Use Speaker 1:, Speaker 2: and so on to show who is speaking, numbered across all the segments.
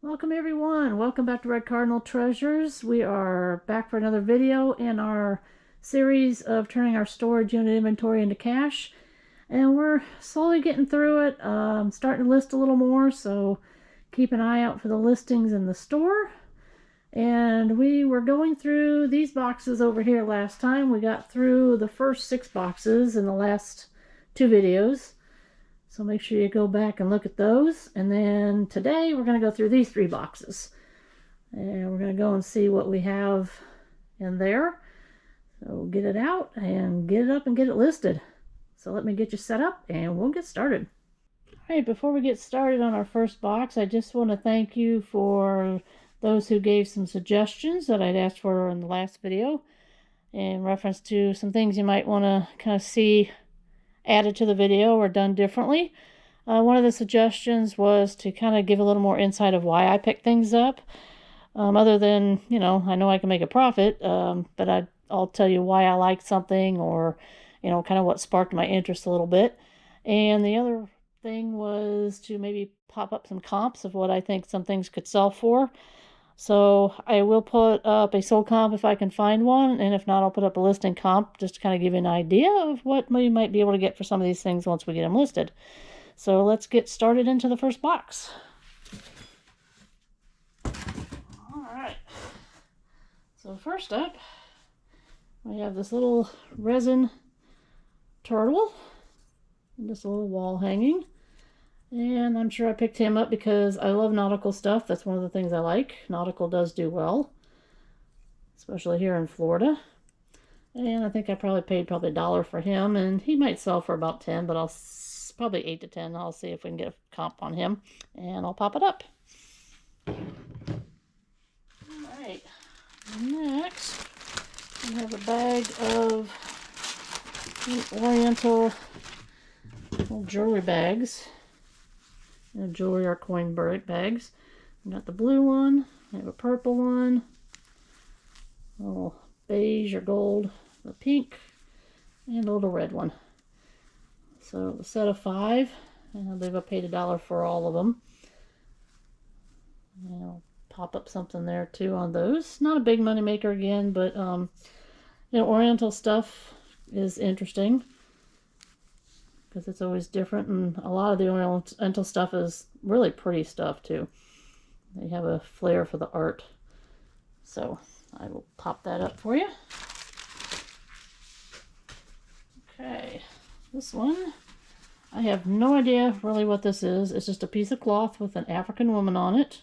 Speaker 1: Welcome everyone. Welcome back to Red Cardinal Treasures. We are back for another video in our series of turning our storage unit inventory into cash. And we're slowly getting through it. Starting to list a little more, so keep an eye out for the listings in the store. And we were going through these boxes over here last time. We got through the first 6 boxes in the last 2 videos. So make sure you go back and look at those. And then today we're going to go through these 3 boxes. And we're going to go and see what we have in there. So get it out and get it up and get it listed. So let me get you set up and we'll get started. All right, before we get started on our first box, I just want to thank you for those who gave some suggestions that I'd asked for in the last video in reference to some things you might want to kind of see added to the video or done differently. One of the suggestions was to kind of give a little more insight of why I pick things up. Other than, I know I can make a profit, but I'll tell you why I like something or, kind of what sparked my interest a little bit. And the other thing was to maybe pop up some comps of what I think some things could sell for. So I will put up a sold comp if I can find one, and if not, I'll put up a listing comp just to kind of give you an idea of what we might be able to get for some of these things once we get them listed. So let's get started into the first box. All right. So first up, we have this little resin turtle and this little wall hanging. And I'm sure I picked him up because I love nautical stuff. That's one of the things I like. Nautical does do well, especially here in Florida. And I think I probably paid $1 for him, and he might sell for about 10, but I'll probably 8 to 10. I'll see if we can get a comp on him, and I'll pop it up. All right. Next, we have a bag of Oriental jewelry bags. Jewelry or coin bags. We got the blue one, we have a purple one, a little beige or gold, a pink, and a little red one. So the set of 5, and I believe I paid $1 for all of them. And I'll pop up something there too on those. Not a big money maker again, but Oriental stuff is interesting, because it's always different, and a lot of the Oriental stuff is really pretty stuff too. They have a flair for the art. So I will pop that up for you. Okay, this one, I have no idea really what this is. It's just a piece of cloth with an African woman on it.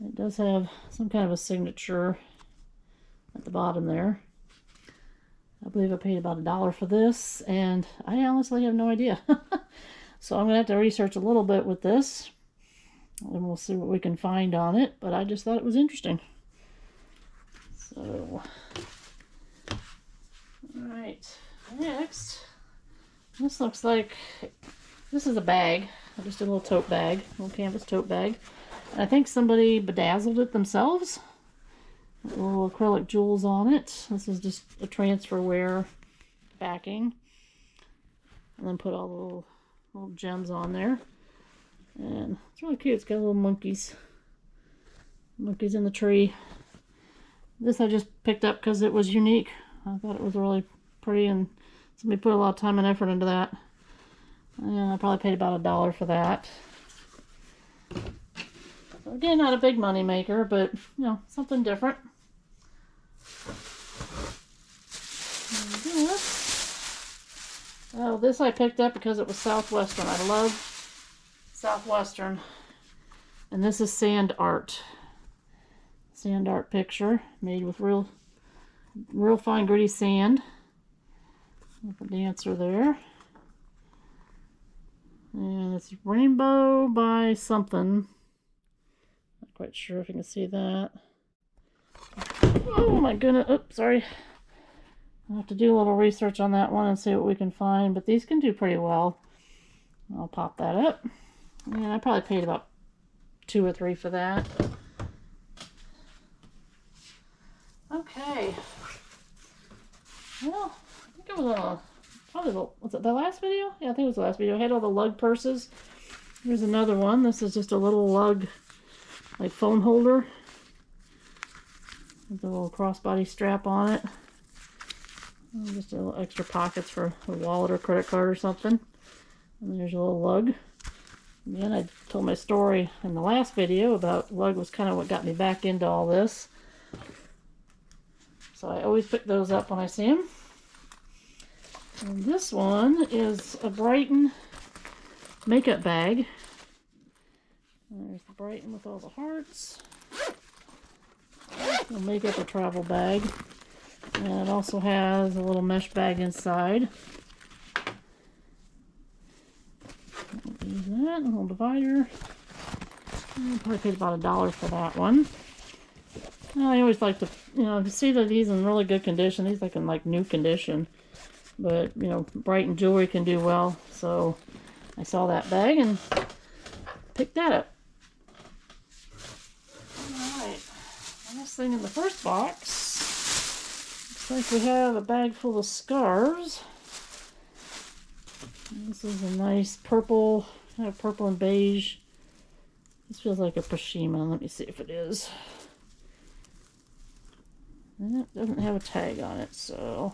Speaker 1: It does have some kind of a signature at the bottom there. I believe I paid about $1 for this, and I honestly have no idea. So I'm going to have to research a little bit with this, and we'll see what we can find on it, but I just thought it was interesting. So, alright, next, this looks like, this is a bag, just a little tote bag, little canvas tote bag. And I think somebody bedazzled it themselves. Little acrylic jewels on it. This is just a transferware backing. And then put all the little gems on there. And it's really cute. It's got little monkeys. Monkeys in the tree. This I just picked up because it was unique. I thought it was really pretty, and somebody put a lot of time and effort into that. And I probably paid about $1 for that. So again, not a big money maker, but something different. Oh, this I picked up because it was Southwestern. I love Southwestern. And this is sand art. Sand art picture made with real fine gritty sand. With a dancer there. And it's Rainbow by something. Not quite sure if you can see that. Oh my goodness. Oops, sorry. I'll have to do a little research on that one and see what we can find, but these can do pretty well. I'll pop that up. And I probably paid about 2 or 3 for that. Okay. Well, I think it was probably was it the last video? Yeah, I think it was the last video. I had all the lug purses. Here's another one. This is just a little lug, like phone holder. With a little crossbody strap on it. Just a little extra pockets for a wallet or credit card or something. And there's a little lug. Again, I told my story in the last video about lug was kind of what got me back into all this. So I always pick those up when I see them. And this one is a Brighton makeup bag. And there's the Brighton with all the hearts. It'll make up a travel bag. And it also has a little mesh bag inside. Use that, a little divider. I probably paid about $1 for that one. I always like to, you know, see that these in really good condition. These like in like new condition. But, you know, Brighton jewelry can do well. So I saw that bag and picked that up. Alright. Last thing in the first box. Looks like we have a bag full of scarves. This is a nice purple, kind of purple and beige. This feels like a Pashima. Let me see if it is. And it doesn't have a tag on it, so...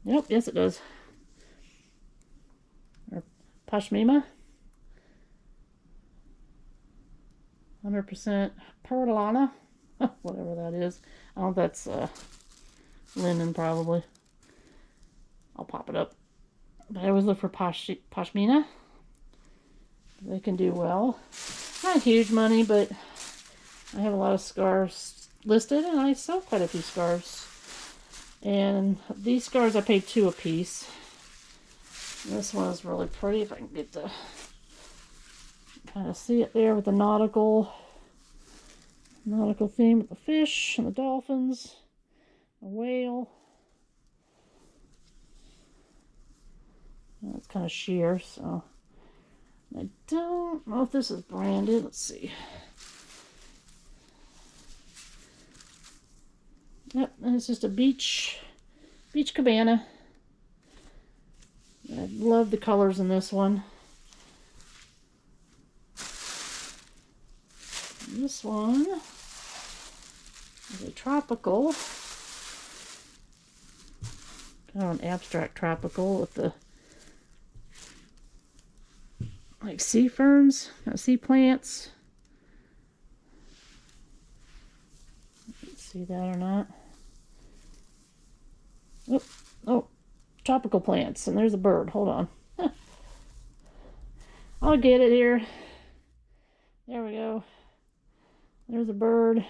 Speaker 1: Yep, yes it does. Or Pashmina. 100% porcelana. Whatever that is. I don't know if that's linen, probably. I'll pop it up. But I always look for Pashmina. They can do well. Not huge money, but I have a lot of scarves listed, and I sell quite a few scarves. And these scarves I paid $2 a piece. This one is really pretty, if I can get to kind of see it there with the nautical theme with the fish and the dolphins, a whale. It's kind of sheer, so I don't know if this is branded. Let's see. Yep, and it's just a beach cabana. I love the colors in this one. This one is a tropical, kind of an abstract tropical with the like sea ferns, sea plants. Let's see that or not. Oh, tropical plants, and there's a bird. Hold on. I'll get it here. There we go. There's a bird.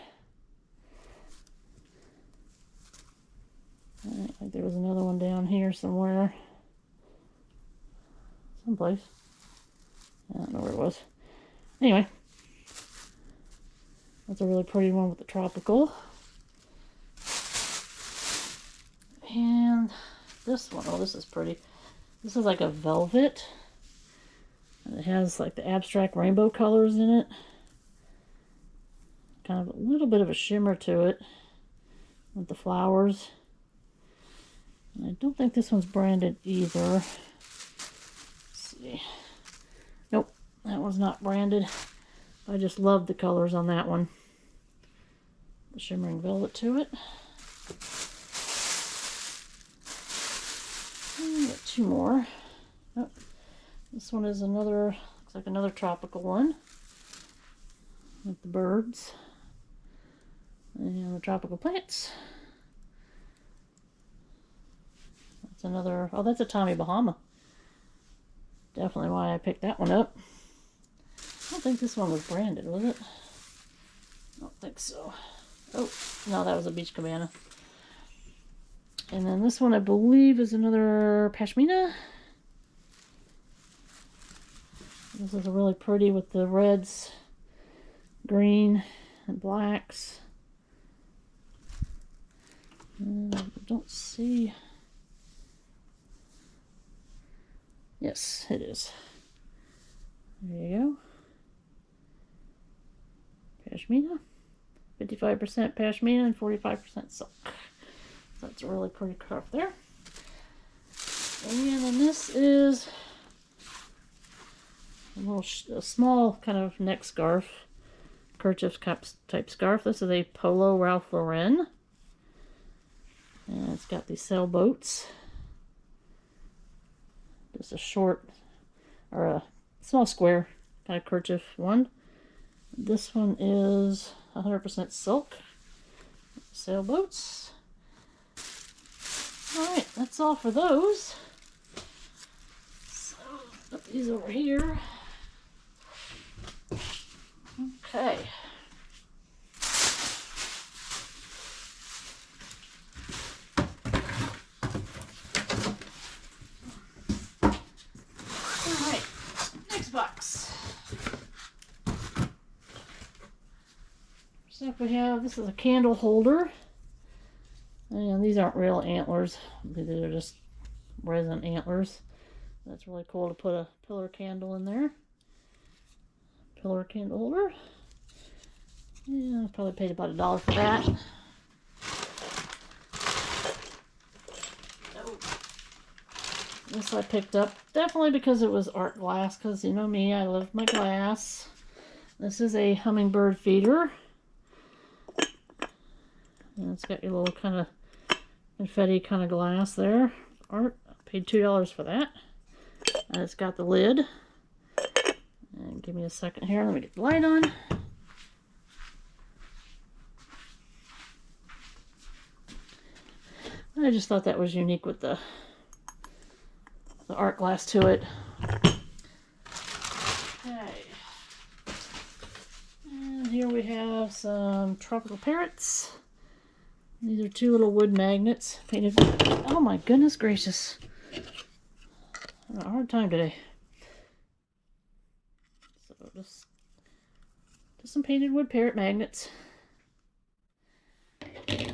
Speaker 1: I think there was another one down here somewhere. Someplace. I don't know where it was. Anyway. That's a really pretty one with the tropical. And this one, oh, this is pretty. This is like a velvet. And it has like the abstract rainbow colors in it. Kind of a little bit of a shimmer to it with the flowers. And I don't think this one's branded either. Let's see. Nope, that one's not branded. I just love the colors on that one. The shimmering velvet to it. And got two more. Oh, this one is another, looks like another tropical one. With the birds. And the tropical plants. That's another, oh, that's a Tommy Bahama. Definitely why I picked that one up. I don't think this one was branded, was it? I don't think so. Oh, no, that was a beach cabana. And then this one, I believe, is another Pashmina. This is a really pretty with the reds, green, and blacks. I don't see. Yes, it is. There you go. Pashmina. 55% Pashmina and 45% silk. So that's a really pretty scarf there. And then this is a small kind of neck scarf, kerchief type scarf. This is a Polo Ralph Lauren. And it's got these sailboats. Just a short, or a small square kind of kerchief one. This one is 100% silk. Sailboats. Alright, that's all for those. So, put these over here. Okay. Alright, next box. So we have, this is a candle holder. And these aren't real antlers. These are just resin antlers. That's really cool to put a pillar candle in there. Pillar candle holder. Yeah, I probably paid about $1 for that. This I picked up definitely because it was art glass, because you know me, I love my glass. This is a hummingbird feeder. And it's got your little kind of confetti kind of glass there. Art. I paid $2 for that. And it's got the lid. And give me a second here. Let me get the light on. I just thought that was unique with the art glass to it. Okay. And here we have some tropical parrots. These are 2 little wood magnets painted. Oh my goodness gracious. I'm having a hard time today. So just some painted wood parrot magnets. Alright.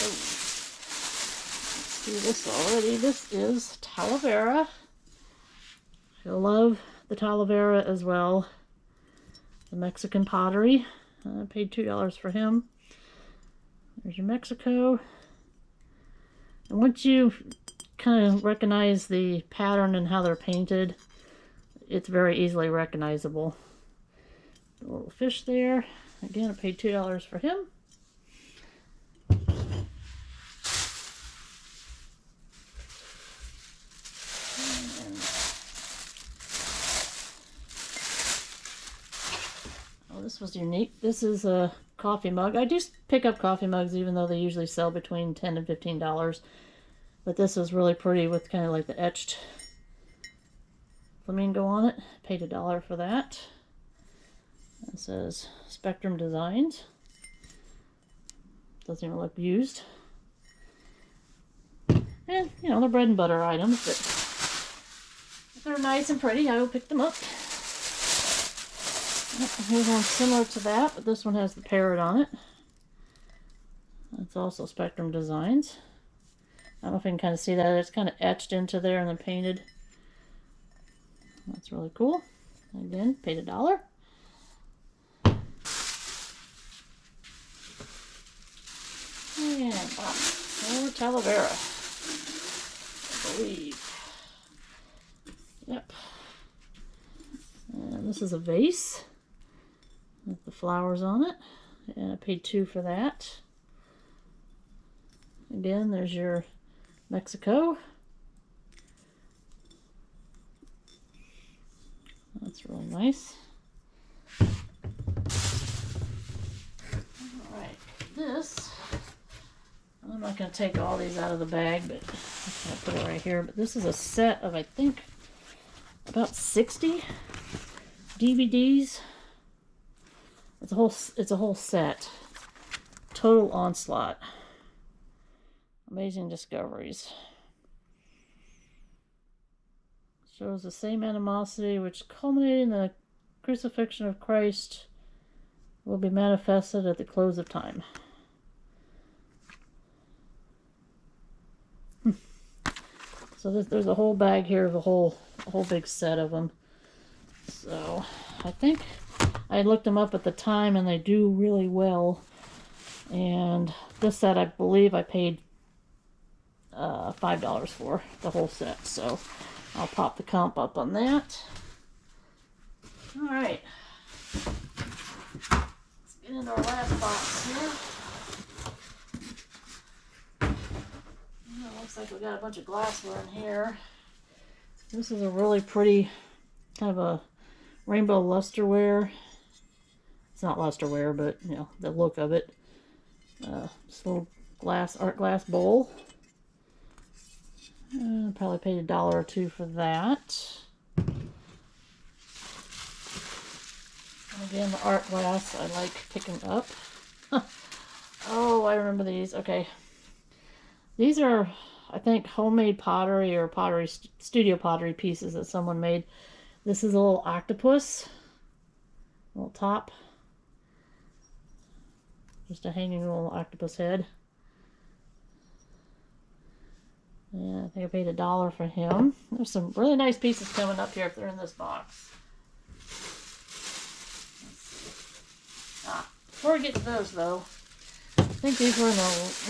Speaker 1: Oh. Let's do this already. This is Talavera. I love the Talavera as well. The Mexican pottery. I paid $2 for him. There's your Mexico. And once you kind of recognize the pattern and how they're painted, it's very easily recognizable. The little fish there. Again, I paid $2 for him. This was unique. This is a coffee mug. I do pick up coffee mugs even though they usually sell between $10 and $15. But this was really pretty with kind of like the etched flamingo on it. Paid $1 for that. It says Spectrum Designs. Doesn't even look used. And, you know, they're bread and butter items, but if they're nice and pretty, I will pick them up. Here's one similar to that, but this one has the parrot on it. It's also Spectrum Designs. I don't know if you can kind of see that. It's kind of etched into there and then painted. That's really cool. Again, paid $1. And more Talavera, I believe. Yep. And this is a vase with the flowers on it, and I paid $2 for that. Again, there's your Mexico. That's really nice. Alright, this, I'm not going to take all these out of the bag, but I'm going to put it right here. But this is a set of, I think, about 60 DVDs. It's a whole set. Total Onslaught. Amazing Discoveries. Shows the same animosity which culminated in the crucifixion of Christ will be manifested at the close of time. So there's a whole bag here of a whole big set of them. So I think I looked them up at the time and they do really well. And this set I believe I paid $5 for the whole set. So I'll pop the comp up on that. All right. Let's get into our last box here. Looks like we got a bunch of glassware in here. This is a really pretty kind of a rainbow lusterware. It's not lusterware, but you know, the look of it. This little art glass bowl. Probably paid $1 or $2 for that. And again, the art glass I like picking up. Oh, I remember these. Okay. These are, I think, homemade pottery or pottery studio pottery pieces that someone made. This is a little octopus, little top, just a hanging little octopus head. Yeah, I think I paid $1 for him. There's some really nice pieces coming up here if they're in this box. Before we get to those though, I think these were in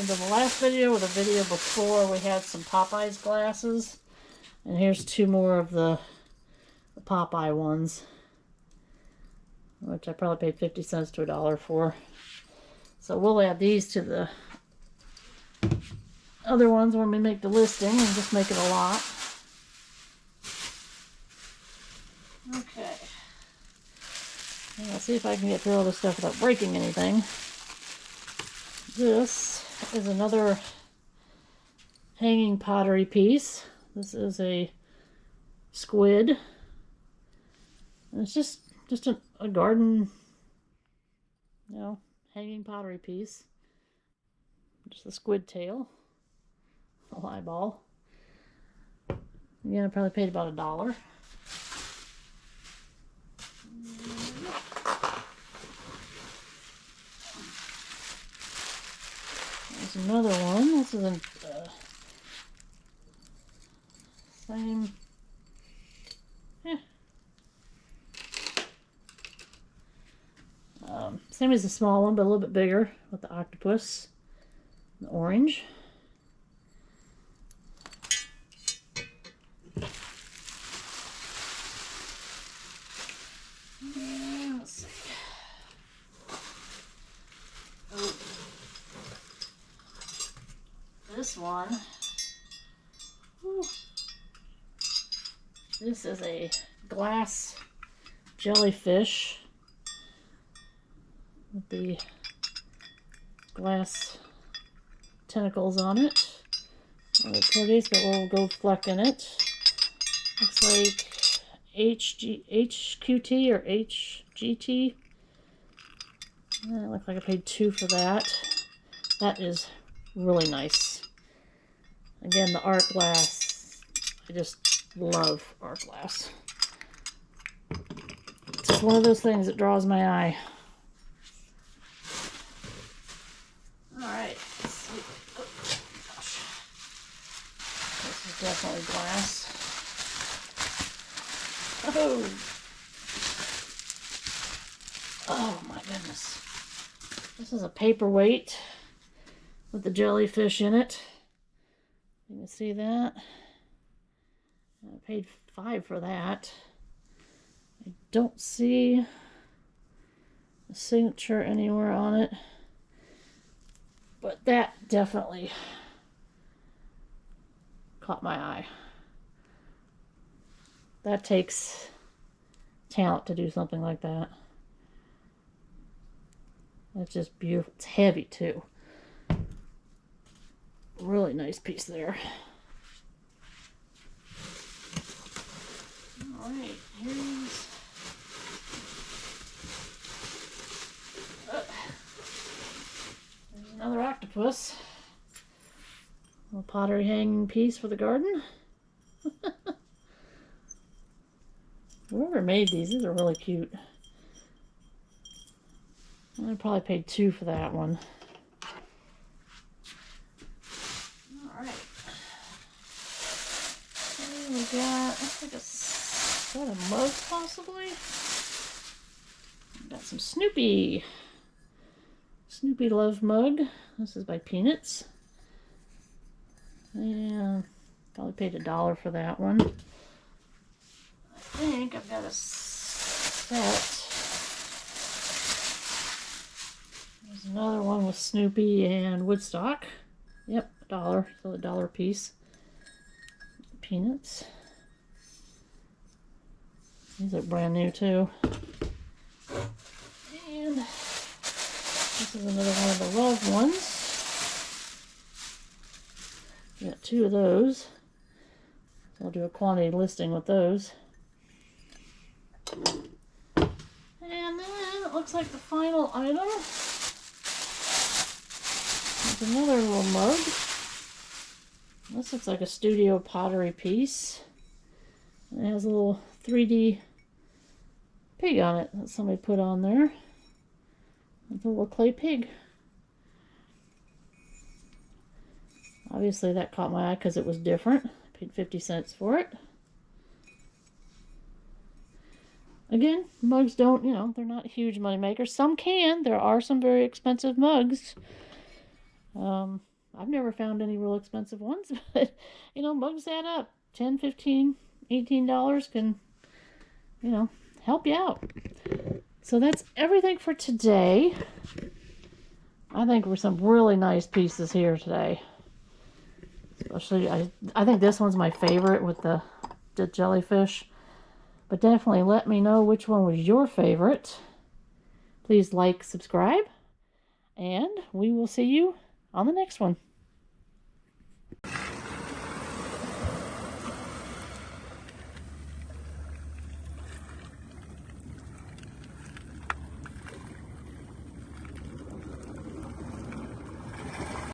Speaker 1: the last video or the video before. We had some Popeyes glasses, and here's two more of the Popeye ones, which I probably paid 50 cents to $1 for. So we'll add these to the other ones when we make the listing and just make it a lot. Okay. Let's see if I can get through all this stuff without breaking anything. This is another hanging pottery piece. This is a squid. And it's just a garden, you know, hanging pottery piece. Just a squid tail. A eyeball. Again, I probably paid about $1. There's another one. This is a same. Same as the small one, but a little bit bigger with the octopus, the orange. Let's see. Oh. This one. Whew. This is a glass jellyfish with the glass tentacles on it. Really pretty. It's got a little gold fleck in it. Looks like HQT or HGT. It looks like I paid $2 for that. That is really nice. Again, the art glass. I just love art glass. It's just one of those things that draws my eye. Alright, let's see. Oh, gosh. This is definitely glass. Oh! Oh my goodness. This is a paperweight with the jellyfish in it. You can see that. I paid $5 for that. I don't see a signature anywhere on it. But that definitely caught my eye. That takes talent to do something like that. That's just beautiful. It's heavy too. Really nice piece there. Alright, here's there's another octopus. A little pottery hanging piece for the garden. Whoever made these are really cute. I probably paid $2 for that one. Alright. And we got, looks like a set of mugs possibly. Got some Snoopy. Snoopy Love mug. This is by Peanuts. And probably paid $1 for that one. I think I've got a set. There's another one with Snoopy and Woodstock. Yep, $1, so $1 piece. Peanuts. These are brand new too. And this is another one of the loved ones. Got 2 of those. So I'll do a quantity listing with those. And then it looks like the final item. There's another little mug. This looks like a studio pottery piece. It has a little 3D pig on it that somebody put on there. It's a little clay pig. Obviously that caught my eye because it was different. I paid 50 cents for it. Again, mugs don't, you know, they're not huge money makers. Some can. There are some very expensive mugs. I've never found any real expensive ones, but, you know, mugs add up. $10, $15, $18 can, you know, help you out. So that's everything for today. I think there were some really nice pieces here today. Especially, I think this one's my favorite with the jellyfish. But definitely let me know which one was your favorite. Please like, subscribe, and we will see you on the next one.